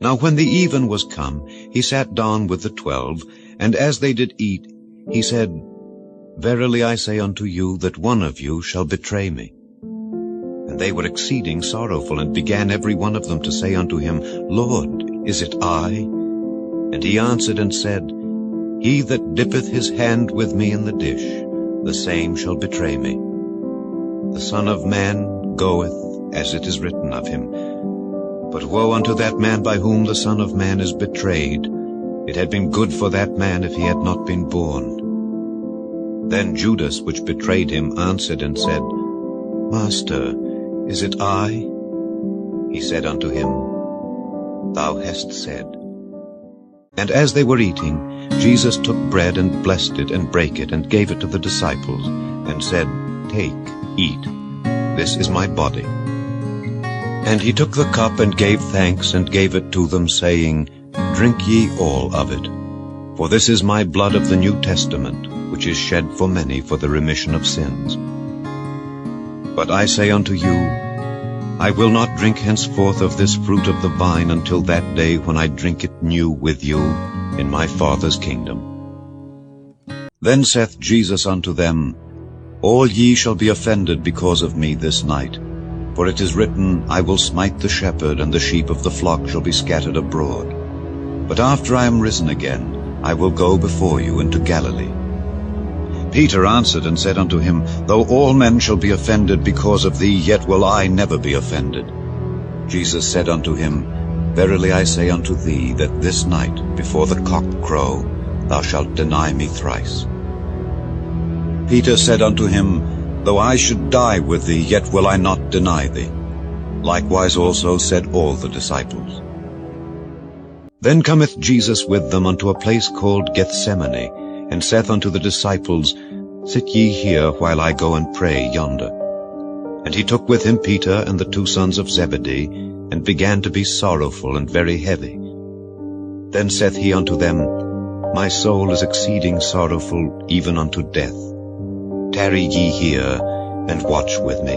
Now when the even was come, he sat down with the 12, and as they did eat, he said, Verily I say unto you, that one of you shall betray me. And they were exceeding sorrowful, and began every one of them to say unto him, Lord, is it I? And he answered and said, He that dippeth his hand with me in the dish, the same shall betray me. The Son of Man goeth, as it is written of him. But woe unto that man by whom the Son of Man is betrayed. It had been good for that man if he had not been born. Then Judas, which betrayed him, answered and said, Master, is it I? He said unto him, Thou hast said. And as they were eating, Jesus took bread and blessed it and brake it and gave it to the disciples, and said, Take, eat, this is my body. And he took the cup and gave thanks and gave it to them, saying, Drink ye all of it. For this is my blood of the New Testament, which is shed for many for the remission of sins. But I say unto you, I will not drink henceforth of this fruit of the vine until that day when I drink it new with you in my Father's kingdom. Then saith Jesus unto them, All ye shall be offended because of me this night. For it is written, I will smite the shepherd, and the sheep of the flock shall be scattered abroad. But after I am risen again, I will go before you into Galilee. Peter answered and said unto him, Though all men shall be offended because of thee, yet will I never be offended. Jesus said unto him, Verily I say unto thee, that this night, before the cock crow, thou shalt deny me thrice. Peter said unto him, Though I should die with thee, yet will I not deny thee. Likewise also said all the disciples. Then cometh Jesus with them unto a place called Gethsemane, and saith unto the disciples, Sit ye here while I go and pray yonder. And he took with him Peter and the 2 sons of Zebedee, and began to be sorrowful and very heavy. Then saith he unto them, My soul is exceeding sorrowful, even unto death. Tarry ye here, and watch with me.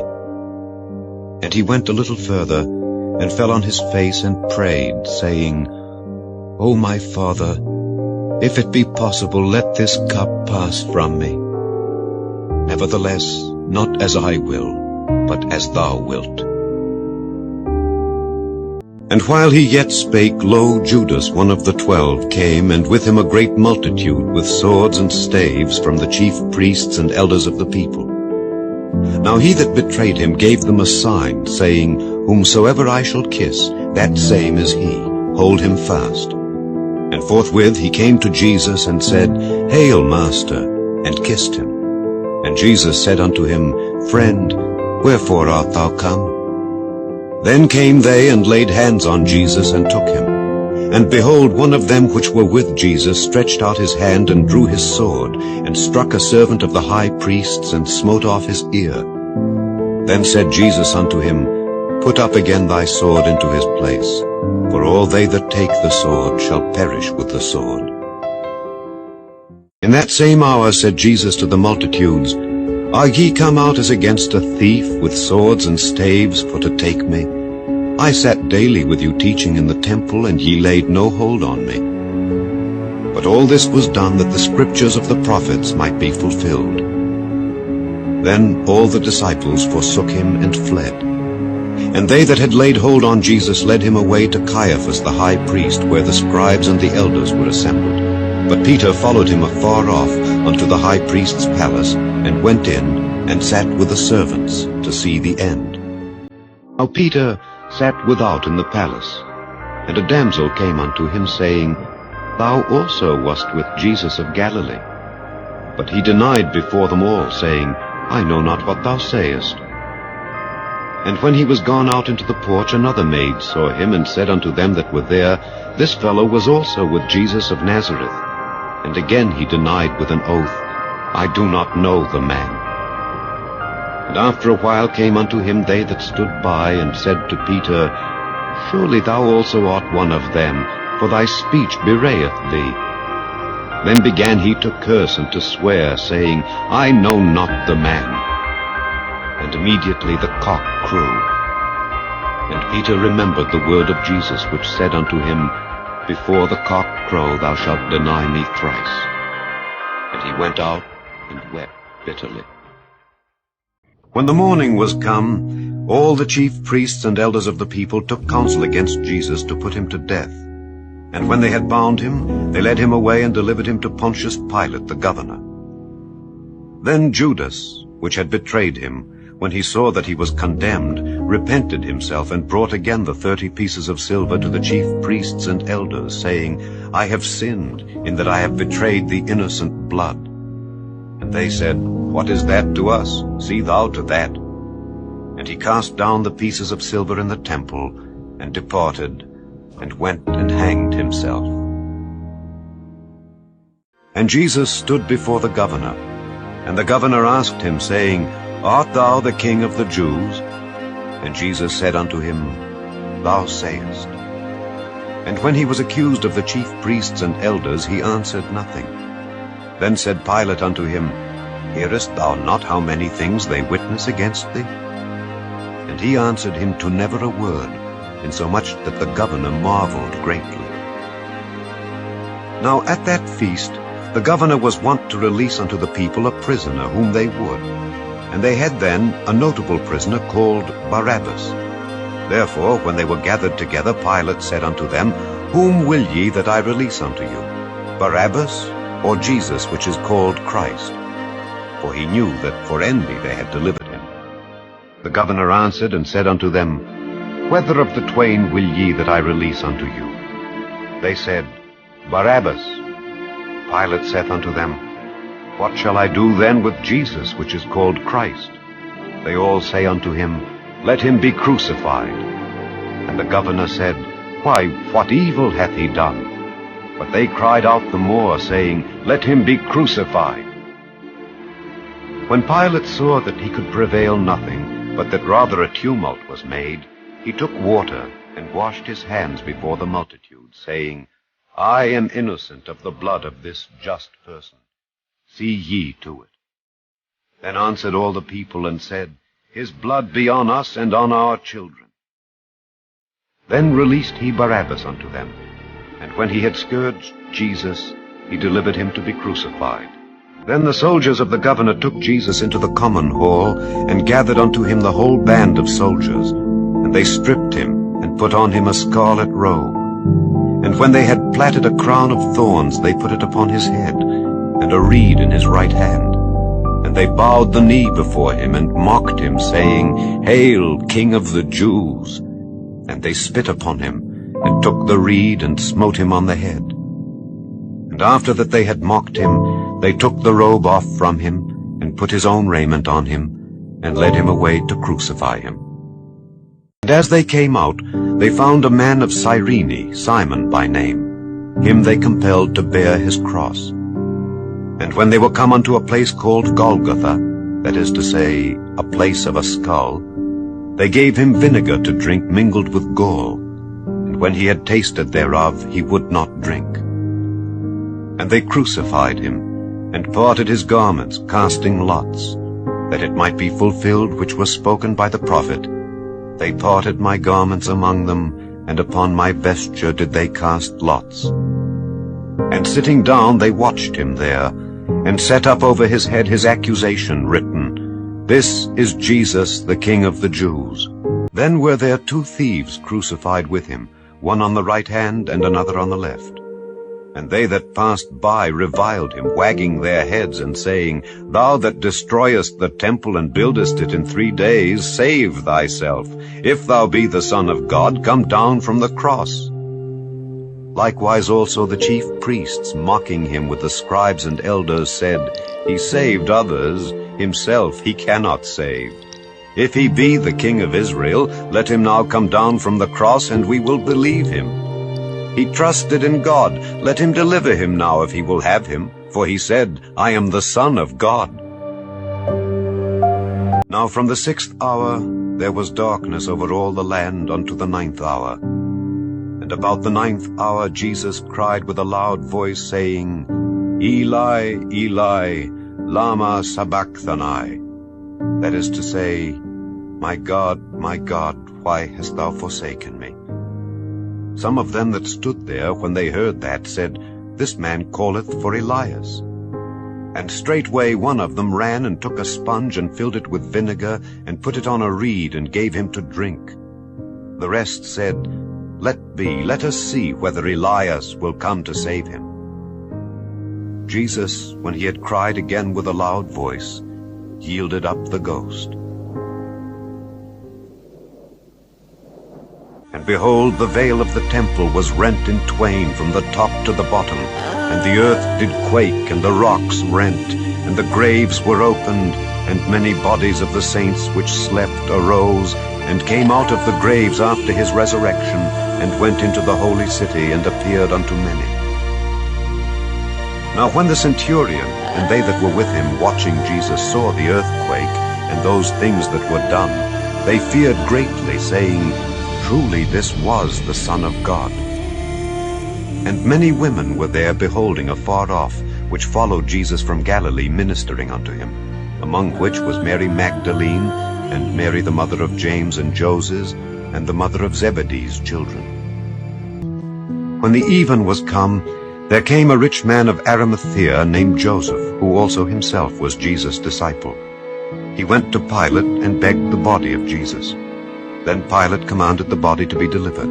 And he went a little further, and fell on his face and prayed, saying, O my Father, if it be possible, let this cup pass from me. Nevertheless, not as I will, but as thou wilt. And while he yet spake, lo, Judas, one of the 12, came, and with him a great multitude, with swords and staves, from the chief priests and elders of the people. Now he that betrayed him gave them a sign, saying, Whomsoever I shall kiss, that same is he. Hold him fast. And forthwith he came to Jesus, and said, Hail, Master, and kissed him. And Jesus said unto him, Friend, wherefore art thou come? Then came they and laid hands on Jesus, and took him. And behold, one of them which were with Jesus stretched out his hand, and drew his sword, and struck a servant of the high priest's, and smote off his ear. Then said Jesus unto him, Put up again thy sword into his place, for all they that take the sword shall perish with the sword. In that same hour said Jesus to the multitudes, Are ye come out as against a thief, with swords and staves, for to take me? I sat daily with you teaching in the temple, and ye laid no hold on me. But all this was done, that the scriptures of the prophets might be fulfilled. Then all the disciples forsook him and fled. And they that had laid hold on Jesus led him away to Caiaphas the high priest, where the scribes and the elders were assembled. But Peter followed him afar off unto the high priest's palace, and went in, and sat with the servants to see the end. Now Peter sat without in the palace, and a damsel came unto him, saying, Thou also wast with Jesus of Galilee. But he denied before them all, saying, I know not what thou sayest. And when he was gone out into the porch, another maid saw him, and said unto them that were there, This fellow was also with Jesus of Nazareth. And again he denied with an oath, I do not know the man. And after a while came unto him they that stood by, and said to Peter, Surely thou also art one of them, for thy speech bewrayeth thee. Then began he to curse and to swear, saying, I know not the man. And immediately the cock crew. And Peter remembered the word of Jesus, which said unto him, Before the cock crow thou shalt deny me thrice. And he went out and wept bitterly. When the morning was come, all the chief priests and elders of the people took counsel against Jesus to put him to death. And when they had bound him, they led him away and delivered him to Pontius Pilate the governor. Then Judas, which had betrayed him, when he saw that he was condemned, repented himself and brought again the 30 pieces of silver to the chief priests and elders, saying, I have sinned in that I have betrayed the innocent blood. And they said, What is that to us? See thou to that. And he cast down the pieces of silver in the temple, and departed, and went and hanged himself. And Jesus stood before the governor. And the governor asked him, saying, Art thou the King of the Jews? And Jesus said unto him, Thou sayest. And when he was accused of the chief priests and elders, he answered nothing. Then said Pilate unto him, Hearest thou not how many things they witness against thee? And he answered him to never a word, insomuch that the governor marveled greatly. Now at that feast the governor was wont to release unto the people a prisoner whom they would. And they had then a notable prisoner called Barabbas. Therefore, when they were gathered together, Pilate said unto them, Whom will ye that I release unto you, Barabbas, or Jesus, which is called Christ? For he knew that for envy they had delivered him. The governor answered and said unto them, Whether of the twain will ye that I release unto you? They said, Barabbas. Pilate saith unto them, What shall I do then with Jesus, which is called Christ? They all say unto him, Let him be crucified. And the governor said, Why, what evil hath he done? But they cried out the more, saying, Let him be crucified. When Pilate saw that he could prevail nothing, but that rather a tumult was made, he took water and washed his hands before the multitude, saying, I am innocent of the blood of this just person. See ye to it. Then answered all the people and said, His blood be on us and on our children. Then released he Barabbas unto them, and when he had scourged Jesus, he delivered him to be crucified. Then the soldiers of the governor took Jesus into the common hall, and gathered unto him the whole band of soldiers. And they stripped him, and put on him a scarlet robe. And when they had platted a crown of thorns, they put it upon his head, and a reed in his right hand. And they bowed the knee before him, and mocked him, saying, Hail, King of the Jews! And they spit upon him, and took the reed, and smote him on the head. And after that they had mocked him, they took the robe off from him, and put his own raiment on him, and led him away to crucify him. And as they came out, they found a man of Cyrene, Simon by name. Him they compelled to bear his cross. And when they were come unto a place called Golgotha, that is to say, a place of a skull, they gave him vinegar to drink mingled with gall. And when he had tasted thereof, he would not drink. And they crucified him, and parted his garments, casting lots, that it might be fulfilled which was spoken by the prophet, They parted my garments among them, and upon my vesture did they cast lots. And sitting down they watched him there, and set up over his head his accusation written, This is Jesus, the King of the Jews. Then were there 2 thieves crucified with him, one on the right hand and another on the left. And they that passed by reviled him, wagging their heads, and saying, Thou that destroyest the temple and buildest it in 3 days, save thyself. If thou be the Son of God, come down from the cross. Likewise also the chief priests, mocking him with the scribes and elders, said, He saved others, himself he cannot save. If he be the King of Israel, let him now come down from the cross, and we will believe him. He trusted in God. Let him deliver him now if he will have him. For he said, I am the Son of God. Now from the 6th hour there was darkness over all the land unto the 9th hour. And about the 9th hour Jesus cried with a loud voice, saying, Eli, Eli, lama sabachthani. That is to say, my God, why hast thou forsaken me? Some of them that stood there, when they heard that, said, This man calleth for Elias. And straightway one of them ran and took a sponge and filled it with vinegar and put it on a reed and gave him to drink. The rest said, Let be, let us see whether Elias will come to save him. Jesus, when he had cried again with a loud voice, yielded up the ghost. And behold, the veil of the temple was rent in twain from the top to the bottom, and the earth did quake, and the rocks rent, and the graves were opened, and many bodies of the saints which slept arose, and came out of the graves after his resurrection, and went into the holy city, and appeared unto many. Now when the centurion and they that were with him watching Jesus saw the earthquake, and those things that were done, they feared greatly, saying, Truly this was the Son of God. And many women were there beholding afar off, which followed Jesus from Galilee, ministering unto him, among which was Mary Magdalene, and Mary the mother of James and Joses, and the mother of Zebedee's children. When the even was come, there came a rich man of Arimathea named Joseph, who also himself was Jesus' disciple. He went to Pilate and begged the body of Jesus. Then Pilate commanded the body to be delivered.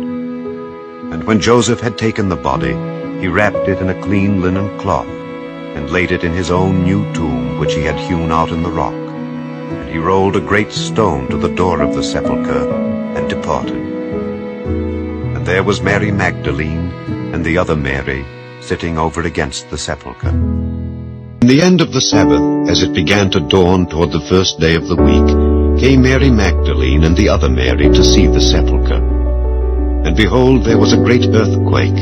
And when Joseph had taken the body, he wrapped it in a clean linen cloth, and laid it in his own new tomb, which he had hewn out in the rock. And he rolled a great stone to the door of the sepulchre, and departed. And there was Mary Magdalene, and the other Mary, sitting over against the sepulchre. In the end of the Sabbath, as it began to dawn toward the first day of the week, came Mary Magdalene and the other Mary to see the sepulchre. And behold, there was a great earthquake,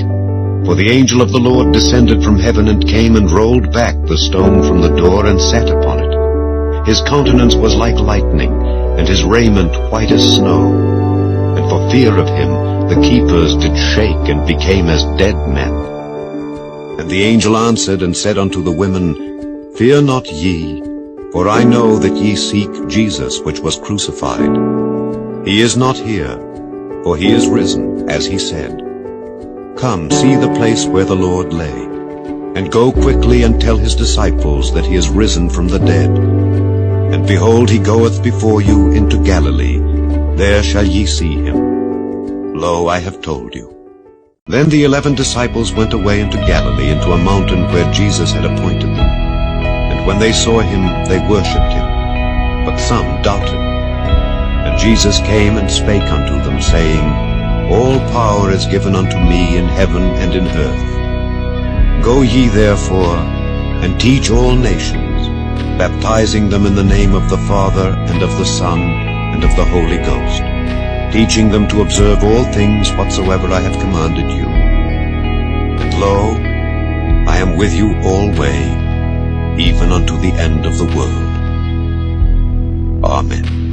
for the angel of the Lord descended from heaven and came and rolled back the stone from the door and sat upon it. His countenance was like lightning, and his raiment white as snow. And for fear of him the keepers did shake and became as dead men. And the angel answered and said unto the women, Fear not ye, for I know that ye seek Jesus which was crucified. He is not here, for he is risen, as he said. Come, see the place where the Lord lay, and go quickly and tell his disciples that he is risen from the dead. And behold, he goeth before you into Galilee. There shall ye see him. Lo, I have told you. Then the 11 disciples went away into Galilee, into a mountain where Jesus had appointed them. And when they saw him, they worshipped him, but some doubted. And Jesus came and spake unto them, saying, All power is given unto me in heaven and in earth. Go ye therefore, and teach all nations, baptizing them in the name of the Father, and of the Son, and of the Holy Ghost, teaching them to observe all things whatsoever I have commanded you. And lo, I am with you alway, even unto the end of the world. Amen.